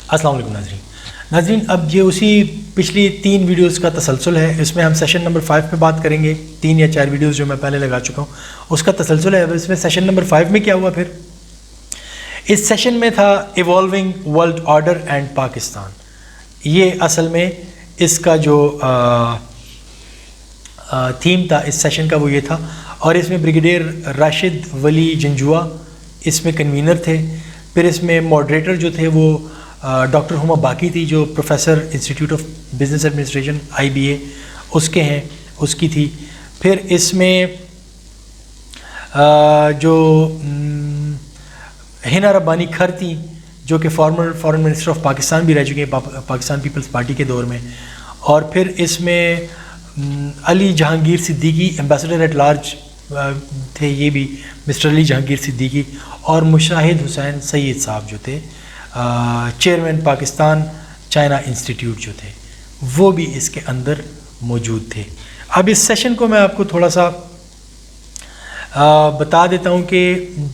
السلام علیکم ناظرین، اب یہ اسی پچھلی 3 ویڈیوز کا تسلسل ہے. اس میں ہم سیشن نمبر 5 پہ بات کریں گے. 3 یا 4 ویڈیوز جو میں پہلے لگا چکا ہوں اس کا تسلسل ہے. اس میں سیشن نمبر 5 میں کیا ہوا؟ پھر اس سیشن میں تھا evolving world order and Pakistan. یہ اصل میں اس کا جو تھیم تھا اس سیشن کا وہ یہ تھا، اور اس میں بریگیڈیئر راشد ولی جنجوعہ اس میں کنوینر تھے. پھر اس میں ماڈریٹر جو تھے وہ ڈاکٹر ہما باقی تھی جو professor institute of business administration IBA اس کے ہیں، اس کی تھی. پھر اس میں جو ہنا ربانی کھر تھیں جو کہ فارن منسٹر آف پاکستان بھی رہ چکے ہیں پاکستان پیپلز پارٹی کے دور میں. اور پھر اس میں Ali Jahangir Siddiqui ambassador at large تھے، یہ بھی مسٹر علی جہانگیر صدیقی. اور مشاہد حسین سید صاحب جو تھے چیئرمین پاکستان چائنا انسٹیٹیوٹ جو تھے، وہ بھی اس کے اندر موجود تھے. اب اس سیشن کو میں آپ کو تھوڑا سا بتا دیتا ہوں کہ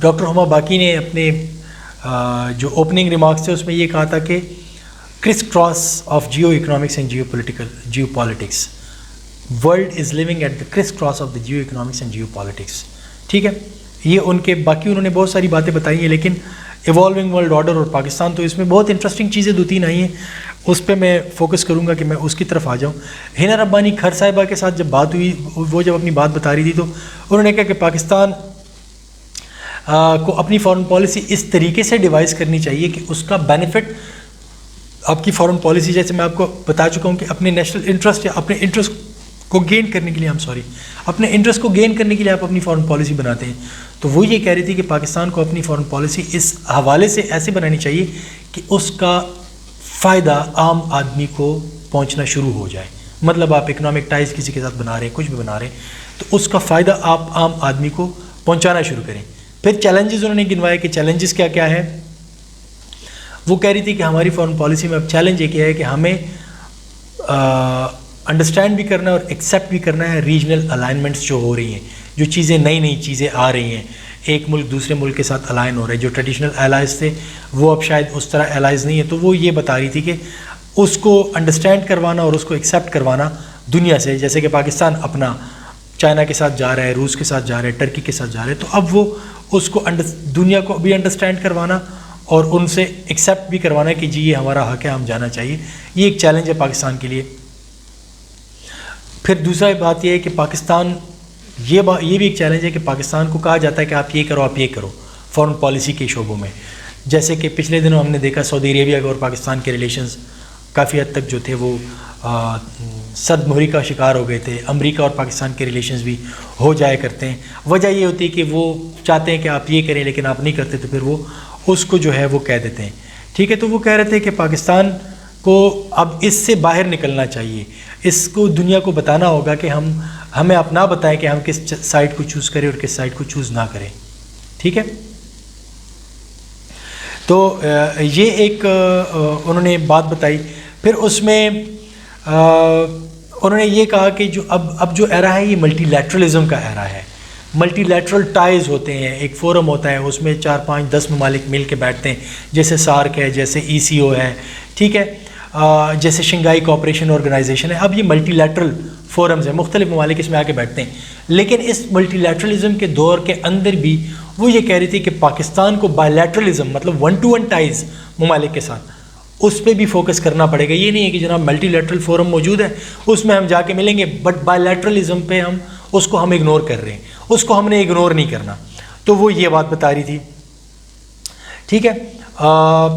ڈاکٹر ہما باقی نے اپنے جو اوپننگ ریمارکس تھے اس میں یہ کہا تھا کہ crisscross of geoeconomics and geopolitics, world is living at the crisscross of the geoeconomics and geopolitics. ٹھیک ہے، یہ ان کے باقی انہوں نے بہت ساری باتیں بتائی ہیں، لیکن ایوالونگ ورلڈ آرڈر اور پاکستان تو اس میں بہت انٹرسٹنگ چیزیں 2-3 آئی ہیں، اس پہ میں فوکس کروں گا کہ میں اس کی طرف آ جاؤں. ہنا ربانی کھر صاحبہ کے ساتھ جب بات ہوئی، وہ جب اپنی بات بتا رہی تھی تو انہوں نے کہا کہ پاکستان کو اپنی فارن پالیسی اس طریقے سے ڈیوائز کرنی چاہیے کہ اس کا بینیفٹ آپ کی فارن پالیسی، جیسے میں آپ کو بتا چکا ہوں کہ اپنے نیشنل انٹرسٹ یا اپنے انٹرسٹ کو گین کرنے کے لیے اپنے انٹرسٹ کو گین کرنے کے لیے آپ اپنی فارن پالیسی بناتے ہیں. تو وہ یہ کہہ رہی تھی کہ پاکستان کو اپنی فارن پالیسی اس حوالے سے ایسے بنانی چاہیے کہ اس کا فائدہ عام آدمی کو پہنچنا شروع ہو جائے. مطلب آپ اکنامک ٹائز کسی کے ساتھ بنا رہے ہیں، کچھ بھی بنا رہے ہیں، تو اس کا فائدہ آپ عام آدمی کو پہنچانا شروع کریں. پھر چیلنجز انہوں نے گنوائے کہ چیلنجز کیا کیا ہے. وہ کہہ رہی تھی کہ ہماری فارن پالیسی میں اب چیلنج یہ کیا ہے کہ ہمیں انڈرسٹینڈ بھی کرنا ہے اور ایکسیپٹ بھی کرنا ہے ریجنل الائنمنٹس جو ہو رہی ہیں، جو چیزیں نئی چیزیں آ رہی ہیں. ایک ملک دوسرے ملک کے ساتھ الائن ہو رہے ہیں، جو ٹریڈیشنل الائز تھے وہ اب شاید اس طرح الائز نہیں ہے. تو وہ یہ بتا رہی تھی کہ اس کو انڈرسٹینڈ کروانا اور اس کو ایکسیپٹ کروانا دنیا سے، جیسے کہ پاکستان اپنا چائنا کے ساتھ جا رہا ہے، روس کے ساتھ جا رہا ہے، ٹرکی کے ساتھ جا رہا ہے، تو اب وہ اس کو دنیا کو بھی انڈرسٹینڈ کروانا اور ان سے ایکسیپٹ بھی کروانا کہ جی یہ ہمارا حق ہے، ہم جانا چاہیے. یہ ایک چیلنج ہے پاکستان کے لیے. پھر دوسرا بات یہ ہے کہ پاکستان یہ بھی ایک چیلنج ہے کہ پاکستان کو کہا جاتا ہے کہ آپ یہ کرو فارن پالیسی کے شعبوں میں. جیسے کہ پچھلے دنوں ہم نے دیکھا سعودی عربیہ اور پاکستان کے ریلیشنز کافی حد تک جو تھے وہ صد مہری کا شکار ہو گئے تھے. امریکہ اور پاکستان کے ریلیشنز بھی ہو جایا کرتے ہیں. وجہ یہ ہوتی ہے کہ وہ چاہتے ہیں کہ آپ یہ کریں لیکن آپ نہیں کرتے، تو پھر وہ اس کو جو ہے وہ کہہ دیتے ہیں. ٹھیک ہے، تو وہ کہہ رہے تھے کہ پاکستان کو اب اس سے باہر نکلنا چاہیے. اس کو دنیا کو بتانا ہوگا کہ ہمیں آپ نہ بتائیں کہ ہم کس سائڈ کو چوز کریں اور کس سائڈ کو چوز نہ کریں. ٹھیک ہے، تو یہ ایک انہوں نے بات بتائی. پھر اس میں انہوں نے یہ کہا کہ جو اب جو ایرا ہے یہ ملٹی لیٹرلزم کا ایرا ہے. ملٹی لیٹرل ٹائز ہوتے ہیں، ایک فورم ہوتا ہے، اس میں 4, 5, 10 ممالک مل کے بیٹھتے ہیں، جیسے سارک ہے، جیسے ECO ہے، ٹھیک ہے، جیسے شنگھائی کوآپریشن آرگنائزیشن ہے. اب یہ ملٹی لیٹرل فورمز ہیں، مختلف ممالک اس میں آ کے بیٹھتے ہیں. لیکن اس ملٹی لیٹرلزم کے دور کے اندر بھی وہ یہ کہہ رہی تھی کہ پاکستان کو بائی لیٹرلزم مطلب 1-to-1 ٹائز ممالک کے ساتھ اس پہ بھی فوکس کرنا پڑے گا. یہ نہیں ہے کہ جناب ملٹی لیٹرل فورم موجود ہے اس میں ہم جا کے ملیں گے، بٹ بائی لیٹرلزم پہ ہم اگنور کر رہے ہیں، اس کو ہم نے اگنور نہیں کرنا. تو وہ یہ بات بتا رہی تھی. ٹھیک ہے،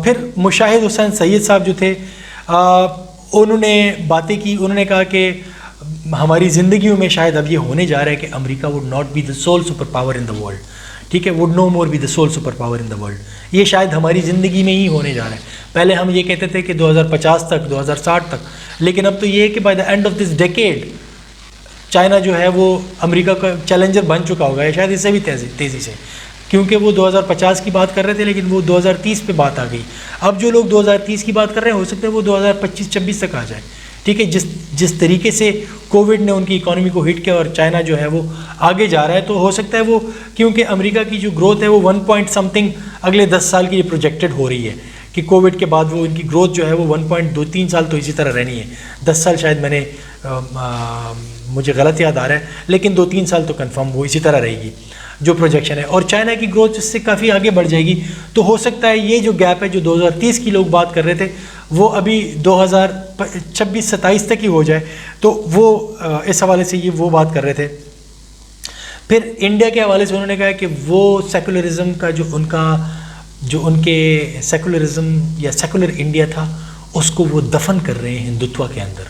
پھر مشاہد حسین سید صاحب جو تھے انہوں نے باتیں کی. انہوں نے کہا کہ ہماری زندگیوں میں شاید اب یہ ہونے جا رہا ہے کہ امریکہ would not be the sole superpower in the world. ٹھیک ہے، would no more be the sole superpower in the world. یہ شاید ہماری زندگی میں ہی ہونے جا رہا ہے. پہلے ہم یہ کہتے تھے کہ 2050 تک، 2060 تک، لیکن اب تو یہ ہے کہ by the and of this decade China جو ہے وہ امریکہ کا چیلنجر بن چکا ہوگا، شاید اس سے بھی تیزی سے، کیونکہ وہ 2050 کی بات کر رہے تھے لیکن وہ 2030 پہ بات آ گئی. اب جو لوگ 2030 کی بات کر رہے ہیں ہو سکتا ہے وہ 2025-26 تک آ جائے. ٹھیک ہے، جس طریقے سے کووڈ نے ان کی اکانومی کو ہٹ کیا اور چائنا جو ہے وہ آگے جا رہا ہے، تو ہو سکتا ہے وہ، کیونکہ امریکہ کی جو گروتھ ہے وہ 1 پوائنٹ سمتھنگ اگلے 10 سال کی پروجیکٹڈ ہو رہی ہے. کہ کووڈ کے بعد وہ ان کی گروتھ جو ہے وہ 1.23 سال تو اسی طرح رہنی ہے، 10 سال شاید میں نے مجھے غلط یاد آ رہا ہے، لیکن 2-3 سال تو کنفرم وہ اسی طرح رہے گی جو پروجیکشن ہے، اور چائنا کی گروتھ اس سے کافی آگے بڑھ جائے گی. تو ہو سکتا ہے یہ جو گیپ ہے جو 2030 کی لوگ بات کر رہے تھے وہ ابھی 2026-27 تک ہی ہو جائے. تو وہ اس حوالے سے یہ وہ بات کر رہے تھے. پھر انڈیا کے حوالے سے انہوں نے کہا کہ وہ سیکولرزم کا جو ان کے سیکولرزم یا سیکولر انڈیا تھا اس کو وہ دفن کر رہے ہیں ہندوتوا کے اندر.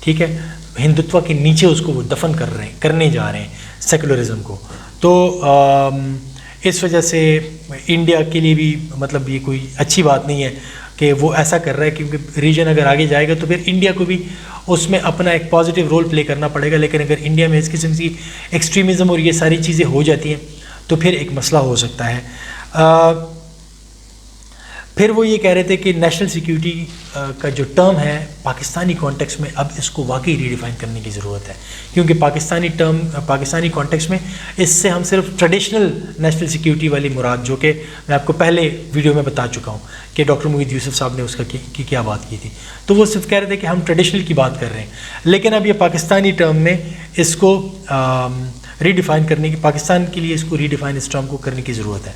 ٹھیک ہے، ہندوتوا کے نیچے اس کو وہ دفن کرنے جا رہے ہیں سیکولرزم کو. تو اس وجہ سے انڈیا کے لیے بھی مطلب یہ کوئی اچھی بات نہیں ہے کہ وہ ایسا کر رہا ہے، کیونکہ ریجن اگر آگے جائے گا تو پھر انڈیا کو بھی اس میں اپنا ایک پازیٹیو رول پلے کرنا پڑے گا. لیکن اگر انڈیا میں اس قسم کی ایکسٹریمزم اور یہ ساری چیزیں ہو جاتی ہیں تو پھر ایک مسئلہ ہو سکتا ہے. پھر وہ یہ کہہ رہے تھے کہ نیشنل سیکیورٹی کا جو ٹرم ہے پاکستانی کانٹیکس میں اب اس کو واقعی ریڈیفائن کرنے کی ضرورت ہے، کیونکہ پاکستانی کانٹیکس میں اس سے ہم صرف ٹریڈیشنل نیشنل سیکیورٹی والی مراد، جو کہ میں آپ کو پہلے ویڈیو میں بتا چکا ہوں کہ ڈاکٹر محیط یوسف صاحب نے اس کا کی کیا بات کی تھی، تو وہ صرف کہہ رہے تھے کہ ہم ٹریڈیشنل کی بات کر رہے ہیں. لیکن اب یہ پاکستانی ٹرم میں اس کو ریڈیفائن کرنے کی، پاکستان کے لیے اس کو ریڈیفائن اس ٹرم کو کرنے کی ضرورت ہے.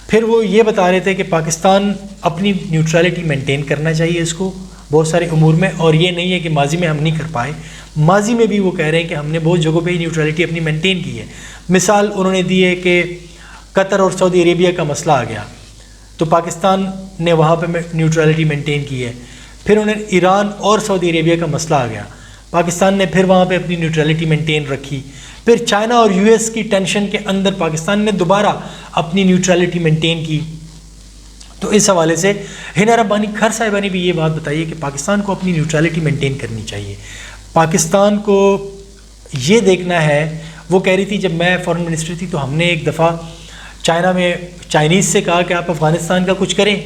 پھر وہ یہ بتا رہے تھے کہ پاکستان اپنی نیوٹرلٹی مینٹین کرنا چاہیے اس کو بہت سارے امور میں، اور یہ نہیں ہے کہ ماضی میں ہم نہیں کر پائے، ماضی میں بھی وہ کہہ رہے ہیں کہ ہم نے بہت جگہوں پہ ہی نیوٹرلٹی اپنی مینٹین کی ہے. مثال انہوں نے دی ہے کہ قطر اور سعودی عربیہ کا مسئلہ آ گیا تو پاکستان نے وہاں پہ نیوٹرلٹی مینٹین کی ہے. پھر انہیں ایران اور سعودی عربیہ کا مسئلہ آ گیا، پاکستان نے پھر وہاں پہ اپنی نیوٹرلٹی مینٹین رکھی. پھر چائنا اور یو ایس کی ٹینشن کے اندر پاکستان نے دوبارہ اپنی نیوٹرلٹی مینٹین کی. تو اس حوالے سے ہنا ربانی کھر صاحبہ نے بھی یہ بات بتائی ہے کہ پاکستان کو اپنی نیوٹرلٹی مینٹین کرنی چاہیے. پاکستان کو یہ دیکھنا ہے، وہ کہہ رہی تھی جب میں فارن منسٹر تھی تو ہم نے ایک دفعہ چائنا میں چائنیز سے کہا کہ آپ افغانستان کا کچھ کریں،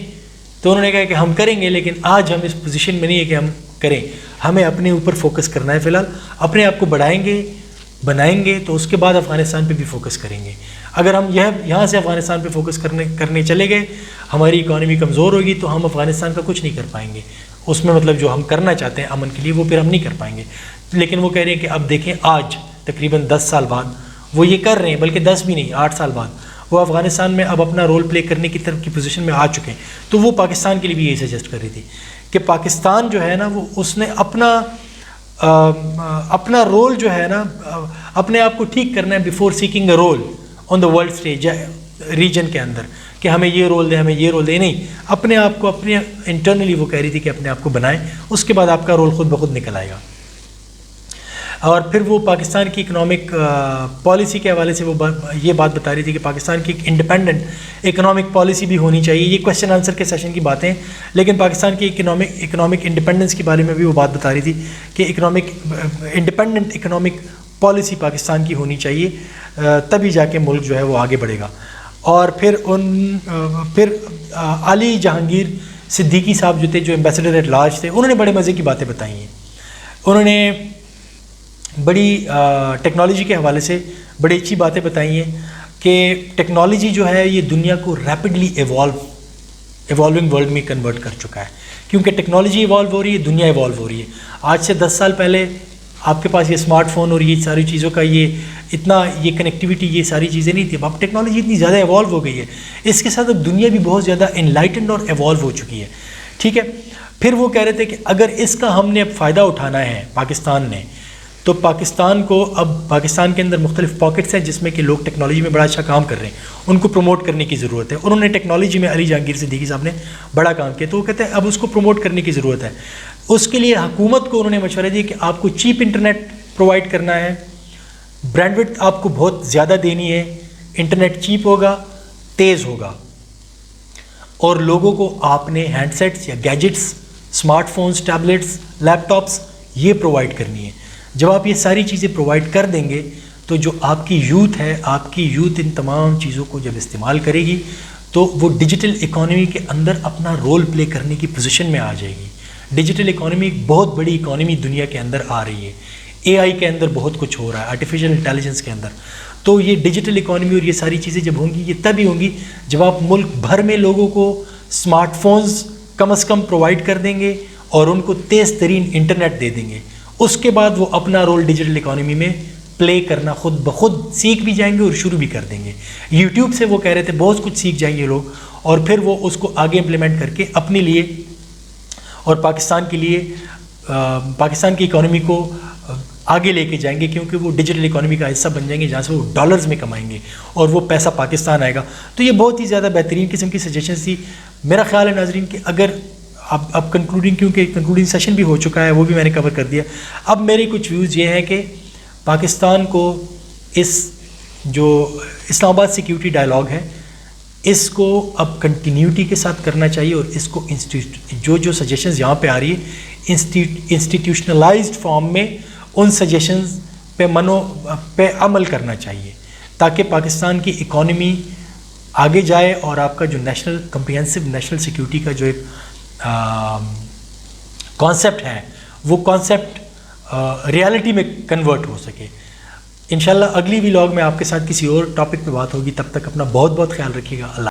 تو انہوں نے کہا کہ ہم کریں گے، لیکن آج ہم اس پوزیشن میں نہیں ہے کہ ہم کریں، ہمیں اپنے اوپر فوکس کرنا ہے. فی الحال اپنے آپ کو بنائیں گے تو اس کے بعد افغانستان پہ بھی فوکس کریں گے. اگر ہم یہاں سے افغانستان پہ فوکس کرنے چلے گئے، ہماری اکانومی کمزور ہوگی تو ہم افغانستان کا کچھ نہیں کر پائیں گے. اس میں مطلب جو ہم کرنا چاہتے ہیں امن کے لیے وہ پھر ہم نہیں کر پائیں گے. لیکن وہ کہہ رہے ہیں کہ اب دیکھیں آج تقریباً 10 سال بعد وہ یہ کر رہے ہیں، بلکہ 10 بھی نہیں 8 سال بعد وہ افغانستان میں اب اپنا رول پلے کرنے کی طرف کی پوزیشن میں آ چکے ہیں. تو وہ پاکستان کے لیے بھی یہی سجیسٹ کر رہی تھی کہ پاکستان جو ہے نا وہ اس نے اپنا رول جو ہے نا اپنے آپ کو ٹھیک کرنا ہے before seeking a roll on the world stage region کے اندر، کہ ہمیں یہ رول دیں ہمیں یہ رول دیں. نہیں، اپنے آپ کو اپنے انٹرنلی وہ کہہ رہی تھی کہ اپنے آپ کو بنائیں، اس کے بعد آپ کا رول خود بخود نکل آئے گا. اور پھر وہ پاکستان کی اکنامک پالیسی کے حوالے سے وہ یہ بات بتا رہی تھی کہ پاکستان کی ایک انڈیپینڈنٹ اکنامک پالیسی بھی ہونی چاہیے. یہ کویشچن آنسر کے سیشن کی باتیں، لیکن پاکستان کی اکنامک انڈیپینڈنس کے بارے میں بھی وہ بات بتا رہی تھی کہ انڈیپینڈنٹ اکنامک پالیسی پاکستان کی ہونی چاہیے، تبھی جا کے ملک جو ہے وہ آگے بڑھے گا. اور پھر علی جہانگیر صدیقی صاحب جو تھے، جو ایمبیسڈر ایٹ لارج تھے، انہوں نے بڑے مزے کی باتیں بتائی ہیں. انہوں نے بڑی ٹیکنالوجی کے حوالے سے بڑی اچھی باتیں بتائی ہیں کہ ٹیکنالوجی جو ہے یہ دنیا کو ریپڈلی ایوالونگ ورلڈ میں کنورٹ کر چکا ہے، کیونکہ ٹیکنالوجی ایوالو ہو رہی ہے، دنیا ایوالو ہو رہی ہے. آج سے 10 سال پہلے آپ کے پاس یہ اسمارٹ فون اور یہ ساری چیزوں کا یہ کنیکٹیوٹی یہ ساری چیزیں نہیں تھی. اب ٹیکنالوجی اتنی زیادہ ایوالو ہو گئی ہے، اس کے ساتھ اب دنیا بھی بہت زیادہ انلائٹنڈ اور ایوالو ہو چکی ہے. ٹھیک ہے، پھر وہ کہہ رہے تھے کہ اگر اس کا ہم نے اب فائدہ اٹھانا ہے پاکستان نے، تو پاکستان کو اب پاکستان کے اندر مختلف پاکٹس ہیں جس میں کہ لوگ ٹیکنالوجی میں بڑا اچھا کام کر رہے ہیں، ان کو پروموٹ کرنے کی ضرورت ہے. انہوں نے ٹیکنالوجی میں علی جہانگیر صدیقی صاحب نے بڑا کام کیا، تو وہ کہتے ہیں اب اس کو پروموٹ کرنے کی ضرورت ہے. اس کے لیے حکومت کو انہوں نے مشورہ دیا کہ آپ کو چیپ انٹرنیٹ پرووائڈ کرنا ہے، برانڈ وڈتھ آپ کو بہت زیادہ دینی ہے، انٹرنیٹ چیپ ہوگا، تیز ہوگا، اور لوگوں کو آپ نے ہینڈ سیٹس یا گیجٹس، اسمارٹ فونز، ٹیبلیٹس، لیپ ٹاپس یہ پرووائڈ کرنی ہے. جب آپ یہ ساری چیزیں پرووائڈ کر دیں گے تو جو آپ کی یوتھ ہے، آپ کی یوتھ ان تمام چیزوں کو جب استعمال کرے گی تو وہ ڈیجیٹل اکانومی کے اندر اپنا رول پلے کرنے کی پوزیشن میں آ جائے گی. ڈیجیٹل اکانومی ایک بہت بڑی اکانومی دنیا کے اندر آ رہی ہے. اے آئی کے اندر بہت کچھ ہو رہا ہے، آرٹیفیشیل انٹیلیجنس کے اندر. تو یہ ڈیجیٹل اکانومی اور یہ ساری چیزیں جب ہوں گی، یہ تبھی ہوں گی جب آپ ملک بھر میں لوگوں کو اسمارٹ فونز کم از کم پرووائڈ کر دیں گے اور ان کو تیز ترین انٹرنیٹ دے دیں گے. اس کے بعد وہ اپنا رول ڈیجیٹل اکانومی میں پلے کرنا خود بخود سیکھ بھی جائیں گے اور شروع بھی کر دیں گے. یوٹیوب سے وہ کہہ رہے تھے بہت کچھ سیکھ جائیں گے لوگ, اور پھر وہ اس کو آگے امپلیمنٹ کر کے اپنے لیے اور پاکستان کے لیے, پاکستان کی اکانومی کو آگے لے کے جائیں گے, کیونکہ وہ ڈیجیٹل اکانومی کا حصہ بن جائیں گے جہاں سے وہ ڈالرز میں کمائیں گے اور وہ پیسہ پاکستان آئے گا. تو یہ بہت ہی زیادہ بہترین قسم کی سجیشنز تھی. میرا خیال ہے ناظرین کہ اگر اب کنکلوڈنگ, کیونکہ کنکلوڈنگ سیشن بھی ہو چکا ہے, وہ بھی میں نے کور کر دیا. اب میرے کچھ ویوز یہ ہیں کہ پاکستان کو اس جو اسلام آباد سیکیورٹی ڈائلاگ ہے اس کو اب کنٹینیوٹی کے ساتھ کرنا چاہیے, اور اس کو جو سجیشنز یہاں پہ آ رہی ہے انسٹیٹیوشنلائزڈ فارم میں ان سجیشنز پہ عمل کرنا چاہیے, تاکہ پاکستان کی اکانومی آگے جائے اور آپ کا جو نیشنل کمپریہنسو نیشنل سیکیورٹی کا جو ایک کانسیپٹ ہے وہ کانسیپٹ ریالٹی میں کنورٹ ہو سکے. انشاءاللہ اگلی ولاگ میں آپ کے ساتھ کسی اور ٹاپک پہ بات ہوگی. تب تک اپنا بہت بہت خیال رکھیے گا. اللہ